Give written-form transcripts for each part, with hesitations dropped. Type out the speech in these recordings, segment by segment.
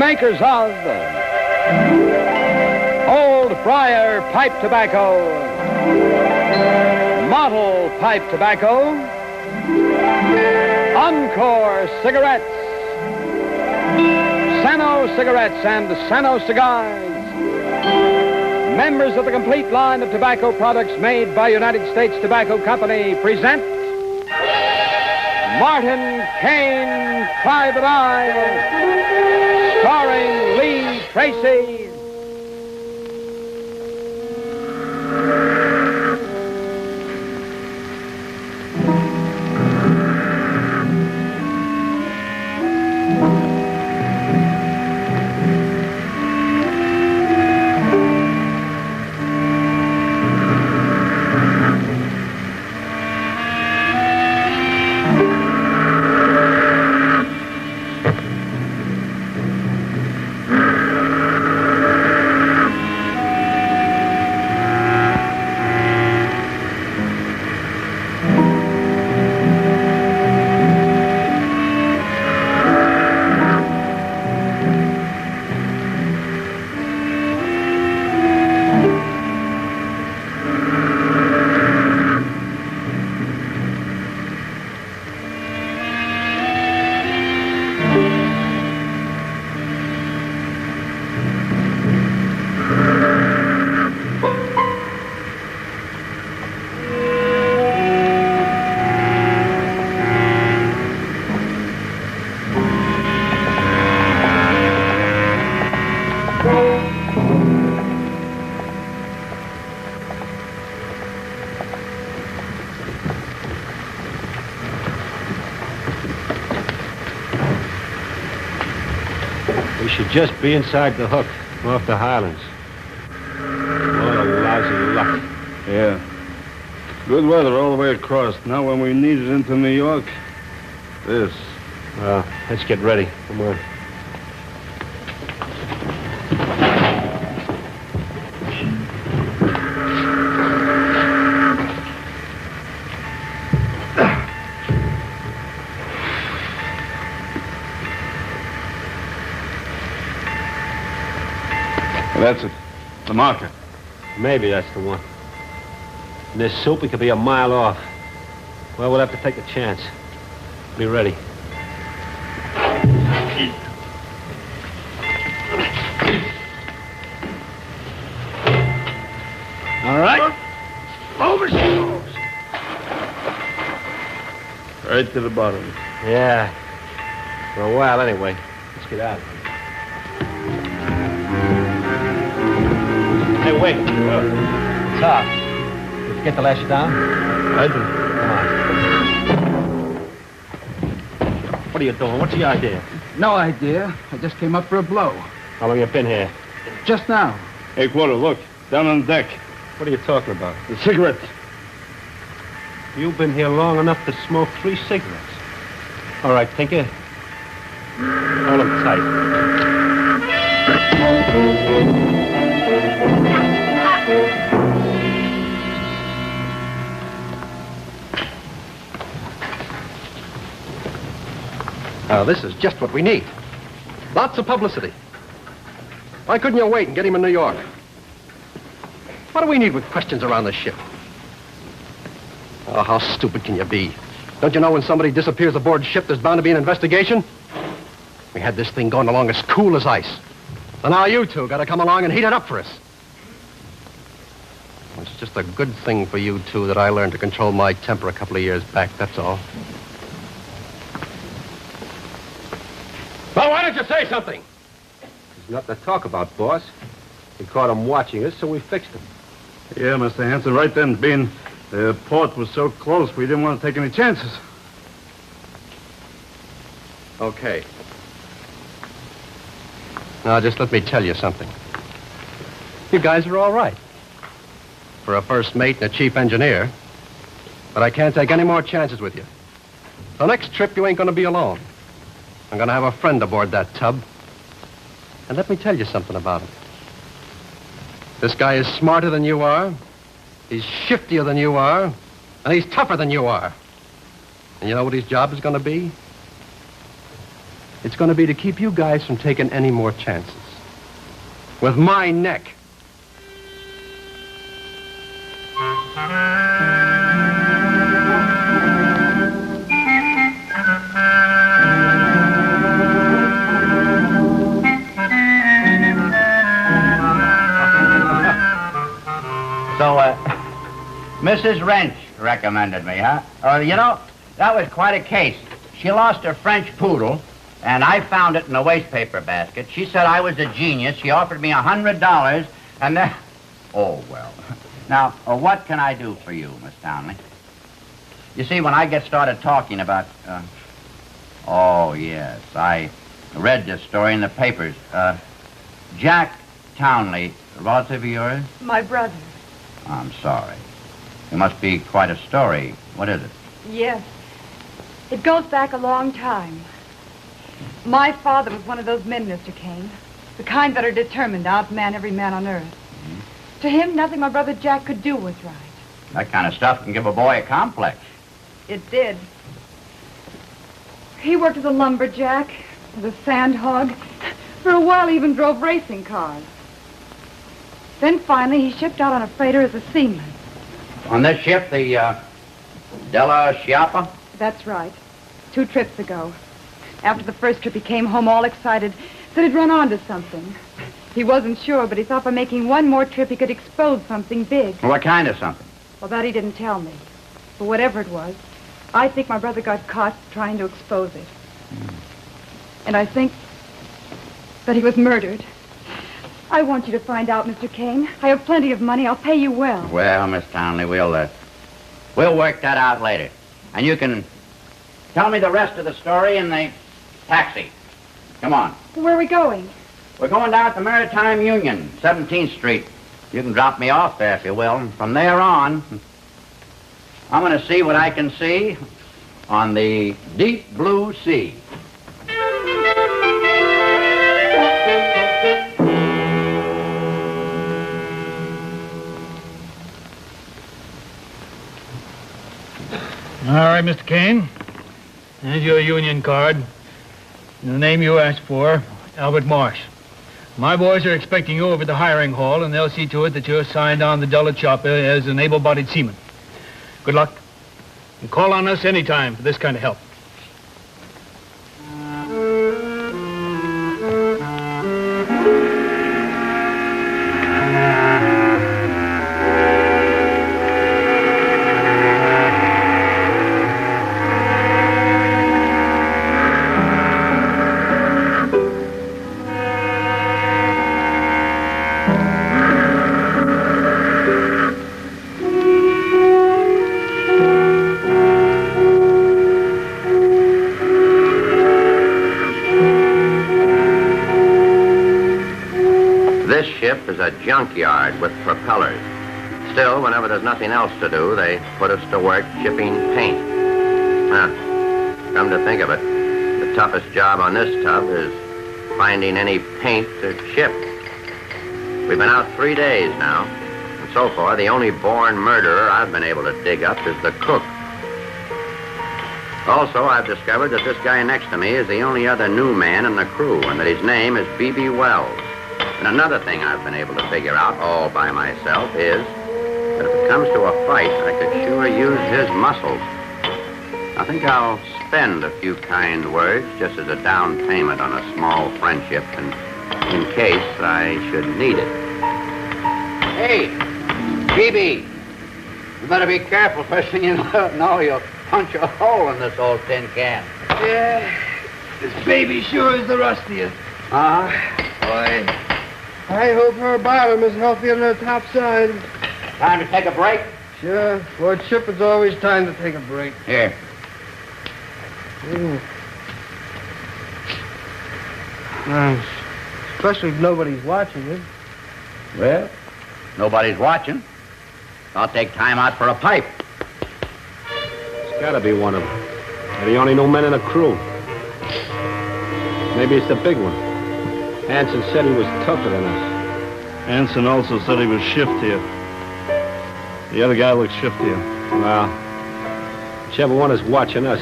makers of Old Briar Pipe Tobacco, Model Pipe Tobacco, Encore Cigarettes, Sano Cigarettes, and Sano Cigars, members of the complete line of tobacco products made by United States Tobacco Company, present Martin Kane, Private Eye, starring Lee Tracy. We should just be inside the hook, off the Highlands. What a lousy luck. Yeah. Good weather all the way across. Now when we need it into New York, this. Well, let's get ready. Come on. That's it. The marker. Maybe that's the one. In this soup, we could be a mile off. Well, we'll have to take a chance. Be ready. All right. Over she goes. Right to the bottom. Yeah. For a while, anyway. Let's get out. Hey, wait. Top. Did you get the lash down? I do. Come on. What are you doing? What's the idea? No idea. I just came up for a blow. How long you been here? Just now. Hey, Quarter, look. Down on the deck. What are you talking about? The cigarette. You've been here long enough to smoke 3 cigarettes. All right, Tinker. Hold them tight. Now, this is just what we need. Lots of publicity. Why couldn't you wait and get him in New York? What do we need with questions around the ship? Oh, how stupid can you be? Don't you know when somebody disappears aboard ship, there's bound to be an investigation? We had this thing going along as cool as ice. So now you two got to come along and heat it up for us. It's just a good thing for you two that I learned to control my temper a couple of years back, that's all. Well, why don't you say something? There's nothing to talk about, boss. We caught him watching us, so we fixed him. Yeah, Mr. Hanson, right then, being the port was so close, we didn't want to take any chances. Okay. Now, just let me tell you something. You guys are all right. For a first mate and a chief engineer. But I can't take any more chances with you. The next trip, you ain't going to be alone. I'm going to have a friend aboard that tub. And let me tell you something about him. This guy is smarter than you are. He's shiftier than you are. And he's tougher than you are. And you know what his job is going to be? It's going to be to keep you guys from taking any more chances. With my neck. So, Mrs. Wrench recommended me, huh? You know, that was quite a case. She lost her French poodle, and I found it in a wastepaper basket. She said I was a genius. She offered me $100, and then... Oh, well. Now, what can I do for you, Miss Townley? You see, when I get started talking about... Oh, yes, I read this story in the papers. Jack Townley, a relative of yours? My brother. I'm sorry. It must be quite a story. What is it? Yes. It goes back a long time. My father was one of those men, Mr. Kane. The kind that are determined to outman every man on earth. Mm-hmm. To him, nothing my brother Jack could do was right. That kind of stuff can give a boy a complex. It did. He worked as a lumberjack, as a sand hog. For a while, he even drove racing cars. Then finally, he shipped out on a freighter as a seaman. On this ship, the Della Schiappa? That's right. 2 trips ago. After the first trip, he came home all excited, said he'd run onto something. He wasn't sure, but he thought by making one more trip, he could expose something big. What kind of something? Well, that he didn't tell me. But whatever it was, I think my brother got caught trying to expose it. And I think that he was murdered. I want you to find out, Mr. Kane. I have plenty of money. I'll pay you well. Well, Miss Townley, we'll work that out later. And you can tell me the rest of the story in the taxi. Come on. Where are we going? We're going down to Maritime Union, 17th Street. You can drop me off there, if you will. And from there on, I'm going to see what I can see on the deep blue sea. All right, Mr. Kane. Here's your union card. And the name you asked for, Albert Marsh. My boys are expecting you over at the hiring hall, and they'll see to it that you're signed on the Della Chopper as an able-bodied seaman. Good luck. And call on us anytime for this kind of help. Is a junkyard with propellers. Still, whenever there's nothing else to do, they put us to work shipping paint. Come to think of it, the toughest job on this tub is finding any paint to ship. We've been out 3 days now, and so far, the only born murderer I've been able to dig up is the cook. Also, I've discovered that this guy next to me is the only other new man in the crew, and that his name is B.B. Wells. And another thing I've been able to figure out all by myself is that if it comes to a fight, I could sure use his muscles. I think I'll spend a few kind words just as a down payment on a small friendship, and in case I should need it. Hey, B.B., you better be careful. First thing you know, you'll punch a hole in this old tin can. Yeah, this baby sure is the rustiest. Boy. I hope her bottom is healthier than her top side. Time to take a break? Sure. For a ship, it's always time to take a break. Here. Especially if nobody's watching it. Well, nobody's watching. I'll take time out for a pipe. It's gotta be one of them. They're the only new men in the crew. Maybe it's the big one. Hanson said he was tougher than us. Hanson also said he was shiftier. The other guy looks shiftier. Well, whichever one is watching us,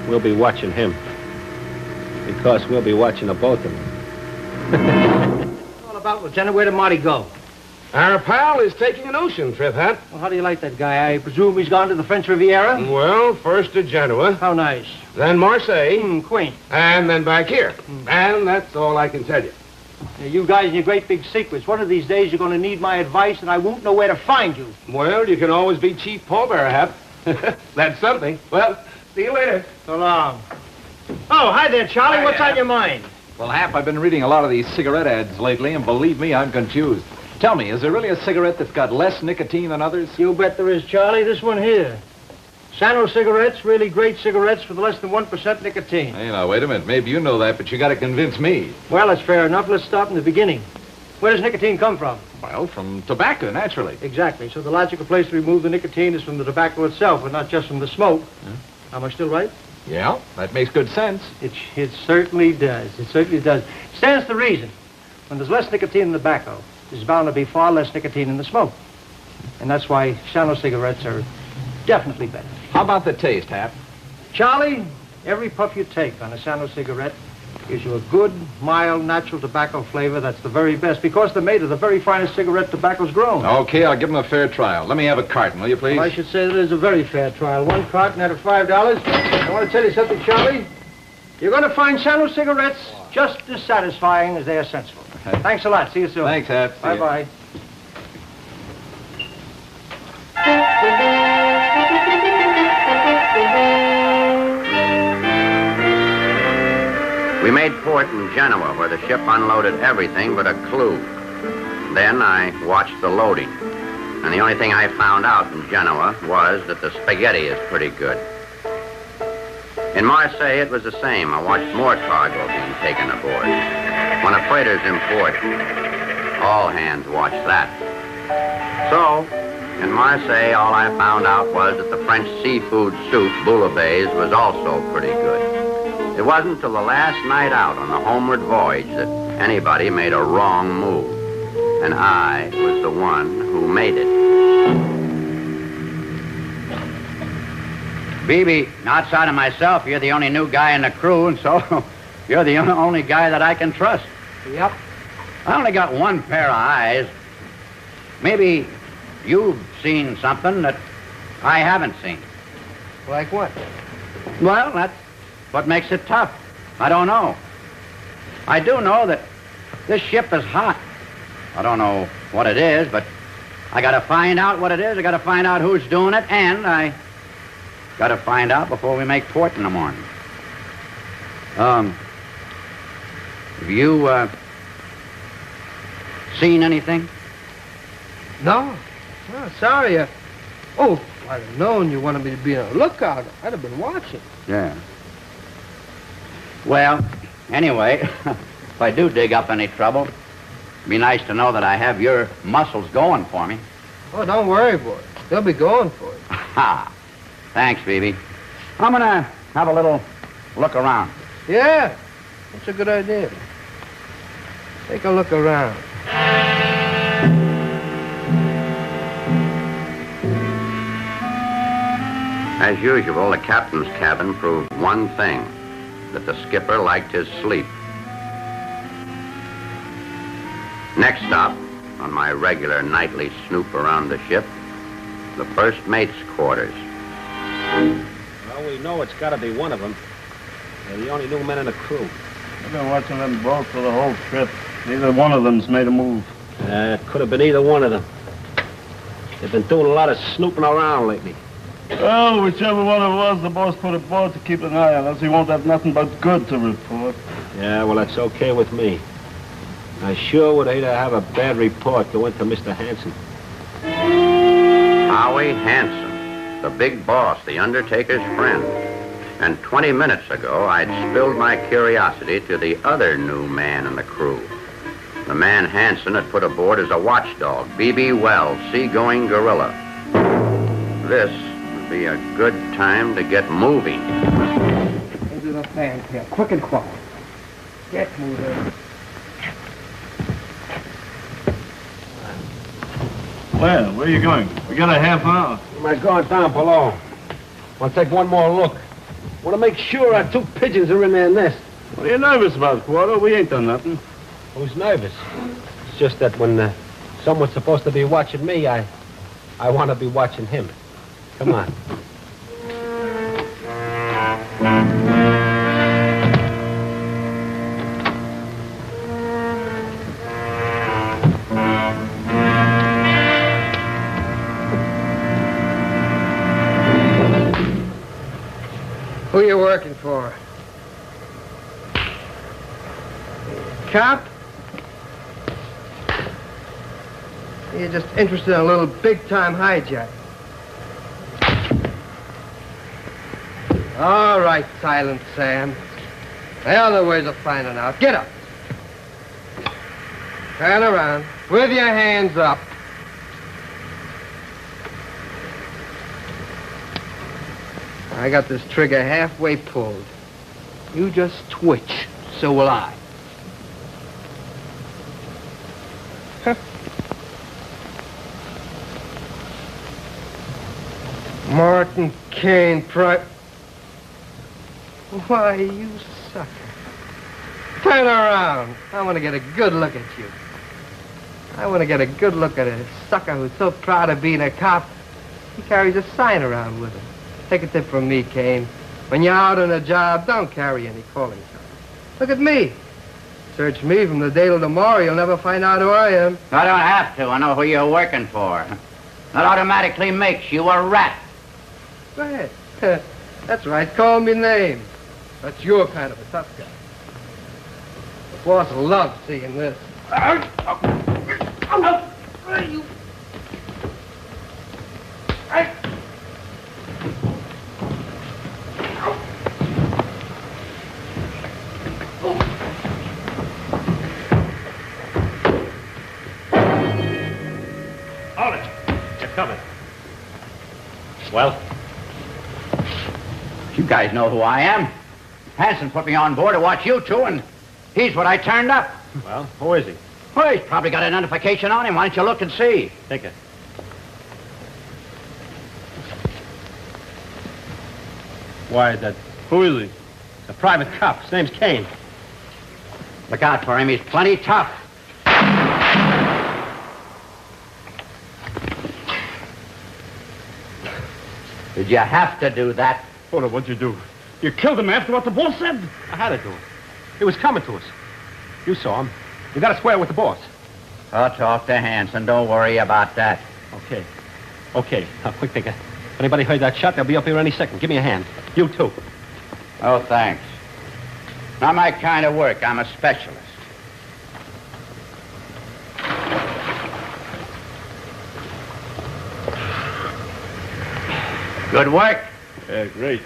we'll be watching him. Because we'll be watching the both of them. All about, Lieutenant. Where did Marty go? Our pal is taking an ocean trip, Hap. Well, how do you like that guy? I presume he's gone to the French Riviera? Well, first to Genoa, How nice. then Marseille, Quaint. and then back here. And that's all I can tell you. Now, you guys and your great big secrets. One of these days you're going to need my advice, and I won't know where to find you. Well, you can always be chief pallbearer, Hap. That's something. Well, see you later. So long. Oh, hi there, Charlie. What's on your mind? Well, Hap, I've been reading a lot of these cigarette ads lately, and believe me, I'm confused. Tell me, is there really a cigarette that's got less nicotine than others? You bet there is, Charlie. This one here. Sano cigarettes, really great cigarettes with less than 1% nicotine. Hey, now, wait a minute. Maybe you know that, but you got to convince me. Well, that's fair enough. Let's start in the beginning. Where does nicotine come from? Well, from tobacco, naturally. Exactly. So the logical place to remove the nicotine is from the tobacco itself, and not just from the smoke. Am I still right? Yeah, that makes good sense. It certainly does. It certainly does. Stands to reason. When there's less nicotine in the tobacco, there's bound to be far less nicotine in the smoke. And that's why Sano cigarettes are definitely better. How about the taste, Hap? Charlie, every puff you take on a Sano cigarette gives you a good, mild, natural tobacco flavor that's the very best because they're made of the very finest cigarette tobacco's grown. Okay, I'll give them a fair trial. Let me have a carton, will you, please? Well, I should say that is a very fair trial. One carton out of $5. I want to tell you something, Charlie. You're going to find Sano cigarettes just as satisfying as they are sensible. Thanks a lot. See you soon. Thanks, Hap. See ya. Bye-bye. We made port in Genoa, where the ship unloaded everything but a clue. Then I watched the loading. And the only thing I found out in Genoa was that the spaghetti is pretty good. In Marseille, it was the same. I watched more cargo being taken aboard. When a freighter's in port, all hands watch that. So, in Marseille, all I found out was that the French seafood soup, bouillabaisse, was also pretty good. It wasn't till the last night out on the homeward voyage that anybody made a wrong move. And I was the one who made it. Beebe, outside of myself, you're the only new guy in the crew, and so you're the only guy that I can trust. Yep. I only got one pair of eyes. Maybe you've seen something that I haven't seen. Like what? Well, that's what makes it tough. I don't know. I do know that this ship is hot. I don't know what it is, but I gotta find out what it is. I gotta find out who's doing it, and I gotta find out before we make port in the morning. Have you, seen anything? No. Oh, sorry. Oh, if I'd have known you wanted me to be on the lookout, I'd have been watching. Yeah. Well, anyway, if I do dig up any trouble, it'd be nice to know that I have your muscles going for me. Oh, don't worry, boy. They'll be going for it. Ha! Thanks, Phoebe. I'm gonna have a little look around. Yeah, that's a good idea. Take a look around. As usual, the captain's cabin proved one thing, that the skipper liked his sleep. Next stop, on my regular nightly snoop around the ship, the first mate's quarters. Well, we know it's got to be one of them. They're the only new men in the crew. I've been watching them both for the whole trip. Neither one of them's made a move. It could have been either one of them. They've been doing a lot of snooping around lately. Well, whichever one it was, the boss put aboard to keep an eye on us. He won't have nothing but good to report. Yeah, well, that's okay with me. I sure would hate to have a bad report go into Mr. Hanson. Howie Hanson, the big boss, the Undertaker's friend. And 20 minutes ago, I'd spilled my curiosity to the other new man in the crew. The man Hanson had put aboard as a watchdog, B.B. Wells, seagoing gorilla. This would be a good time to get moving. Into the fantail, quick and quiet. Get moving. Well, where are you going? We got a half hour. I'm going down below. Want to take one more look. Want to make sure our two pigeons are in their nest. What are you nervous about, Quarto? We ain't done nothing. Who's nervous? It's just that when someone's supposed to be watching me, I want to be watching him. Come on. Who you working for? Cop? You're just interested in a little big-time hijack. All right, Silent Sam. The other ways of finding out. Get up. Turn around. With your hands up. I got this trigger halfway pulled. You just twitch. So will I. Martin Kane, Why, you sucker. Turn around. I want to get a good look at you. I want to get a good look at a sucker who's so proud of being a cop, he carries a sign around with him. Take a tip from me, Kane. When you're out on a job, don't carry any calling signs. Look at me. Search me from the day till tomorrow, you'll never find out who I am. I don't have to. I know who you're working for. That automatically makes you a rat. Go ahead. That's right. Call me names. That's your kind of a tough guy. The boss will love seeing this. Hold it. You're coming. Well? You guys know who I am. Hanson put me on board to watch you two, and he's what I turned up. Well, who is he? Well, he's probably got identification on him. Why don't you look and see? Take it. Why, Who is he? a private cop. His name's Kane. Look out for him. He's plenty tough. Did you have to do that? Hold on, what'd you do? You killed him after what the boss said? I had to do it. He was coming to us. You saw him. You got to square with the boss. I'll talk to Hanson. Don't worry about that. Okay. Okay. Now, quick, Tinker. If anybody heard that shot, they'll be up here any second. Give me a hand. You too. Oh, thanks. Not my kind of work. I'm a specialist. Good work. Yeah, great.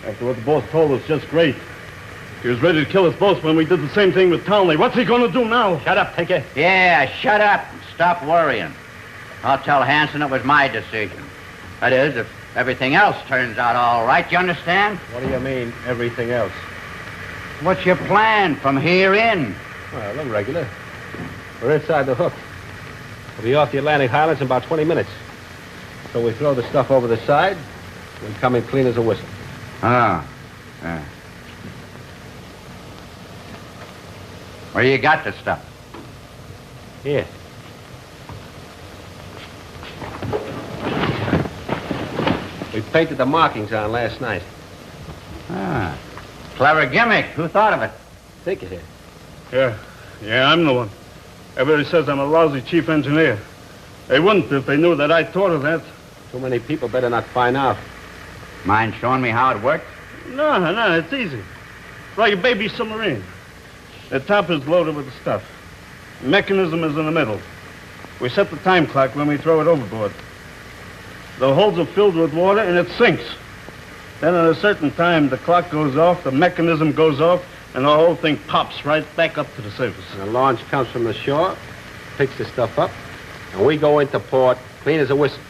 After what the boss told us, just great. He was ready to kill us both when we did the same thing with Townley. What's he gonna do now? Shut up, Tinker. Yeah, shut up and stop worrying. I'll tell Hanson it was my decision. That is, if everything else turns out all right, you understand? What do you mean, everything else? What's your plan from here in? Well, I'm regular. We're inside the hook. We'll be off the Atlantic Highlands in about 20 minutes. So we throw the stuff over the side and come in clean as a whistle. Ah. Yeah. Where you got the stuff? Here. We painted the markings on last night. Ah. Clever gimmick. Who thought of it? Tinker here. Yeah, I'm the one. Everybody says I'm a lousy chief engineer. They wouldn't if they knew that I thought of that. Too many people better not find out. Mind showing me how it works? No, it's easy. Like a baby submarine. The top is loaded with the stuff. The mechanism is in the middle. We set the time clock when we throw it overboard. The holes are filled with water and it sinks. Then at a certain time, the clock goes off, the mechanism goes off, and the whole thing pops right back up to the surface. And the launch comes from the shore, picks the stuff up, and we go into port clean as a whistle.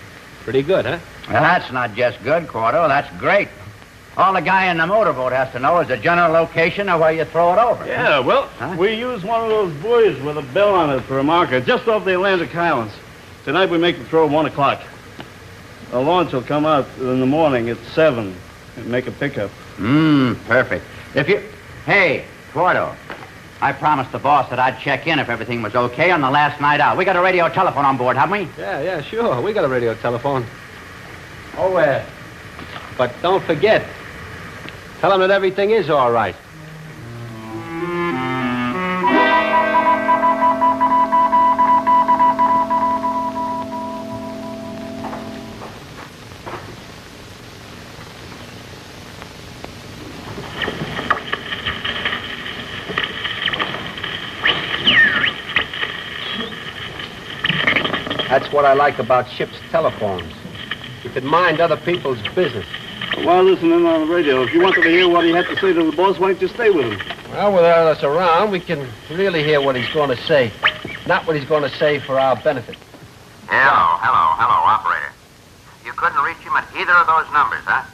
Pretty good, huh? Well, that's not just good, Cordo. That's great. All the guy in the motorboat has to know is the general location of where you throw it over. Yeah, well, we use one of those buoys with a bell on it for a marker, just off the Atlantic Highlands. Tonight we make the throw at 1 o'clock. The launch will come out in the morning at 7 and make a pickup. Perfect. Hey, Gordo, I promised the boss that I'd check in if everything was okay on the last night out. We got a radio telephone on board, haven't we? Yeah, sure. We got a radio telephone. Oh, but don't forget. Tell him that everything is all right. That's what I like about ship's telephones. You can mind other people's business. While listening on the radio, if you wanted to hear what he had to say to the boss, why don't you stay with him? Well, without us around, we can really hear what he's going to say. Not what he's going to say for our benefit. Hello, operator. You couldn't reach him at either of those numbers, huh?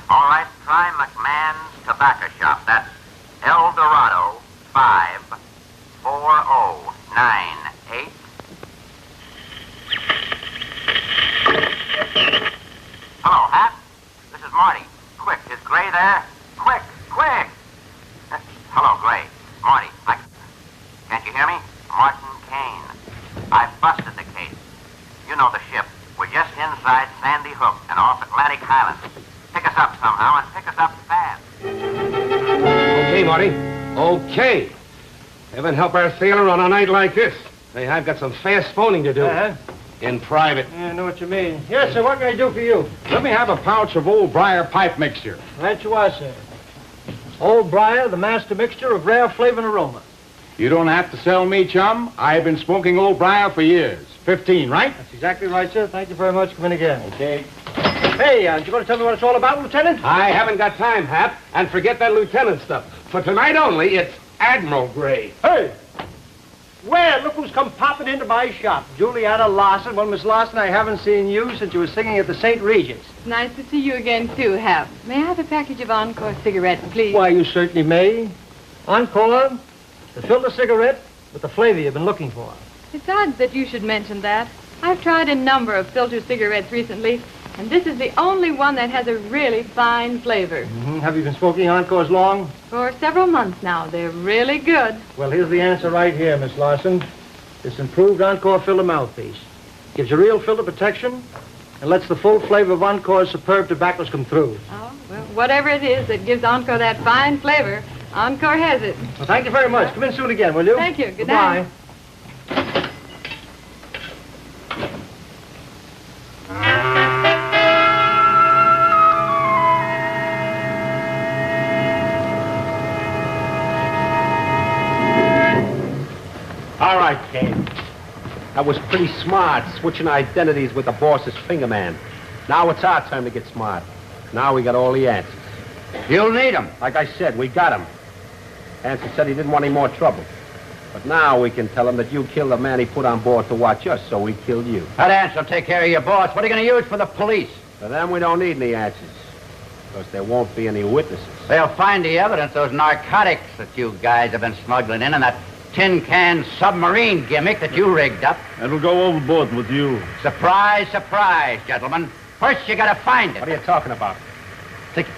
All right, try McMahon's Tobacco Shop. That's El Dorado 54098. Hello, Hap. This is Marty. Quick, is Gray there? Quick! Hello, Gray. Marty, can't you hear me? Martin Kane. I busted the case. You know the ship. We're just inside Sandy Hook and off Atlantic Highlands. Pick us up somehow and pick us up fast. Okay, Marty. Okay. Heaven help our sailor on a night like this. Hey, I've got some fast phoning to do. In private. Yeah, I know what you mean. Yes, sir, what can I do for you? Let me have a pouch of Old Briar pipe mixture. Right you are, sir. Old Briar, the master mixture of rare flavor and aroma. You don't have to sell me, chum. I've been smoking Old Briar for years. 15, right? That's exactly right, sir. Thank you very much. Come in again. Okay. Hey, aren't you going to tell me what it's all about, Lieutenant? I haven't got time, Hap. And forget that lieutenant stuff. For tonight only, it's Admiral Gray. Hey! Well, look who's come popping into my shop. Juliana Lawson. Well, Miss Lawson, I haven't seen you since you were singing at the St. Regis. Nice to see you again, too, Hap. May I have a package of Encore cigarettes, please? Why, you certainly may. Encore, the filter cigarette with the flavor you've been looking for. It's odd that you should mention that. I've tried a number of filter cigarettes recently, and this is the only one that has a really fine flavor. Mm-hmm. Have you been smoking Encores long? For several months now. They're really good. Well, here's the answer right here, Miss Lawson. This improved Encore filter mouthpiece gives you real filter protection and lets the full flavor of Encore's superb tobaccos come through. Oh, well, whatever it is that gives Encore that fine flavor, Encore has it. Well, thank you very much. Come in soon again, will you? Thank you. Good night. All right, Kane. That was pretty smart, switching identities with the boss's finger man. Now it's our turn to get smart. Now we got all the answers. You'll need them. Like I said, we got him. Hanson said he didn't want any more trouble. But now we can tell him that you killed the man he put on board to watch us, so we killed you. That answer will take care of your boss. What are you going to use for the police? For them, we don't need any answers. Because there won't be any witnesses. They'll find the evidence, those narcotics that you guys have been smuggling in, and that tin can submarine gimmick that you rigged up. It'll go overboard with you. Surprise, surprise, gentlemen. First, you gotta find it. What are you talking about? Take it.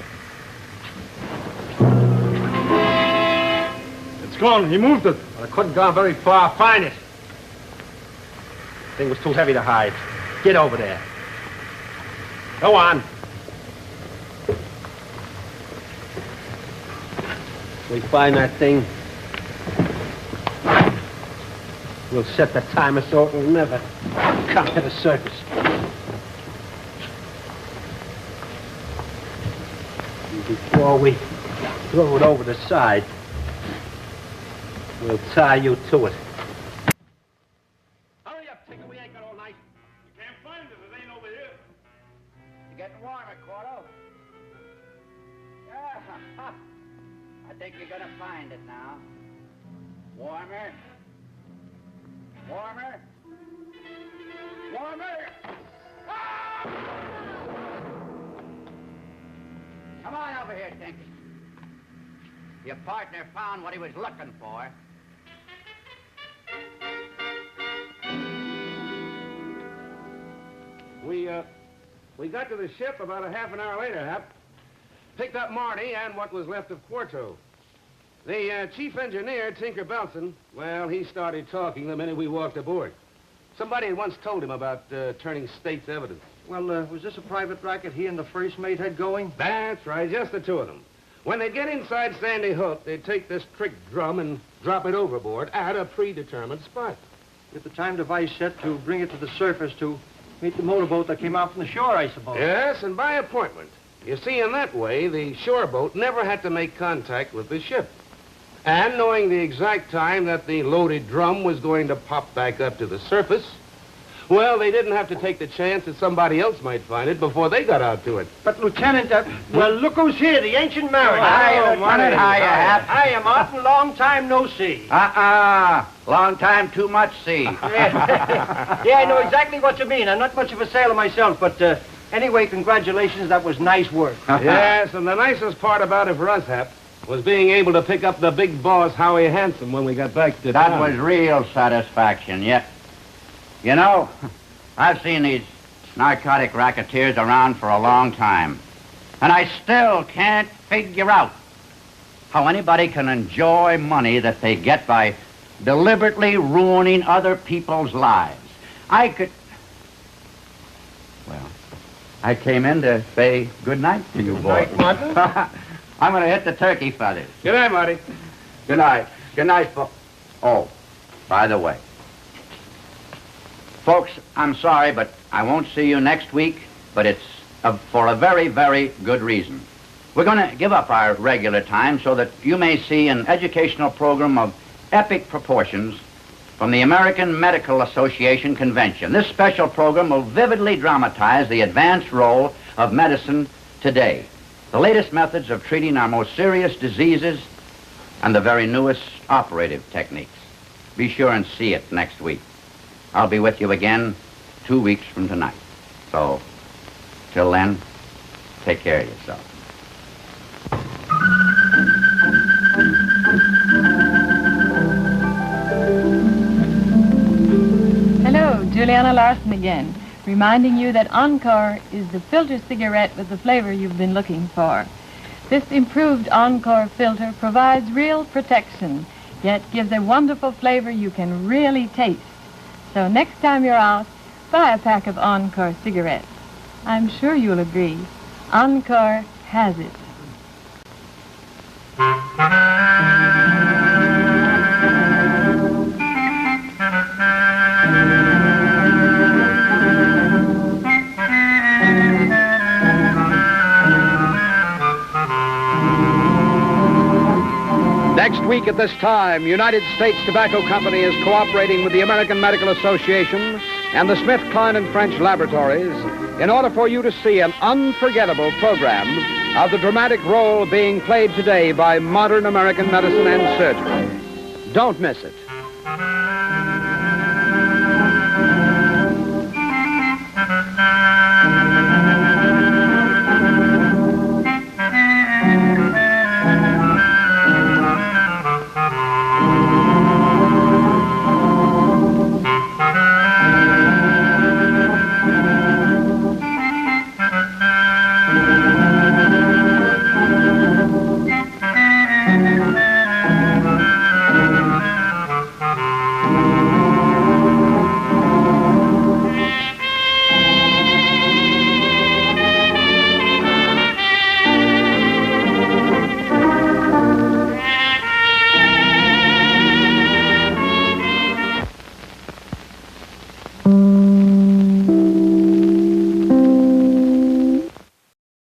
It's gone. He moved it. Well, it couldn't go very far. Find it. Thing was too heavy to hide. Get over there. Go on. We find that thing, we'll set the timer so it will never come to the surface. And before we throw it over the side, we'll tie you to it. Hurry up, Tinker. We ain't got all night. You can't find it. It ain't over here. You're getting warmer, Cordo. Yeah. I think you're gonna find it now. Warmer. Warmer. Warmer. Ah! Come on over here, Tinker. Your partner found what he was looking for. We got to the ship about a half an hour later, Hap. Picked up Marty and what was left of Quarto. The chief engineer, Tinker Belson, well, he started talking the minute we walked aboard. Somebody had once told him about turning state's evidence. Well, was this a private racket he and the first mate had going? That's right, just the two of them. When they'd get inside Sandy Hook, they'd take this trick drum and drop it overboard at a predetermined spot. With the time device set to bring it to the surface to meet the motorboat that came out from the shore, I suppose. Yes, and by appointment. You see, in that way, the shore boat never had to make contact with the ship. And knowing the exact time that the loaded drum was going to pop back up to the surface, well, they didn't have to take the chance that somebody else might find it before they got out to it. But, Lieutenant, well, look who's here, the ancient mariner. Hi, Lieutenant. Hiya, Hiya, Martin. Long time no see. Long time too much see. Yeah, I know exactly what you mean. I'm not much of a sailor myself, but anyway, congratulations. That was nice work. Yes, and the nicest part about it for us, Hap, was being able to pick up the big boss, Howie Handsome, when we got back to That town. was real satisfaction, yeah. You know, I've seen these narcotic racketeers around for a long time, and I still can't figure out how anybody can enjoy money that they get by deliberately ruining other people's lives. I came in to say good night to you, boys. Good night, Martin. I'm going to hit the turkey feathers. Good night, Marty. Good night. Good night, folks. Oh, by the way, folks, I'm sorry, but I won't see you next week, but it's for a very, very good reason. We're going to give up our regular time so that you may see an educational program of epic proportions from the American Medical Association Convention. This special program will vividly dramatize the advanced role of medicine today, the latest methods of treating our most serious diseases, and the very newest operative techniques. Be sure and see it next week. I'll be with you again 2 weeks from tonight. So, till then, take care of yourself. Hello, Juliana Larson again, reminding you that Encore is the filter cigarette with the flavor you've been looking for. This improved Encore filter provides real protection, yet gives a wonderful flavor you can really taste. So next time you're out, buy a pack of Encore cigarettes. I'm sure you'll agree. Encore has it. Next week at this time, United States Tobacco Company is cooperating with the American Medical Association and the Smith, Kline & French Laboratories in order for you to see an unforgettable program of the dramatic role being played today by modern American medicine and surgery. Don't miss it.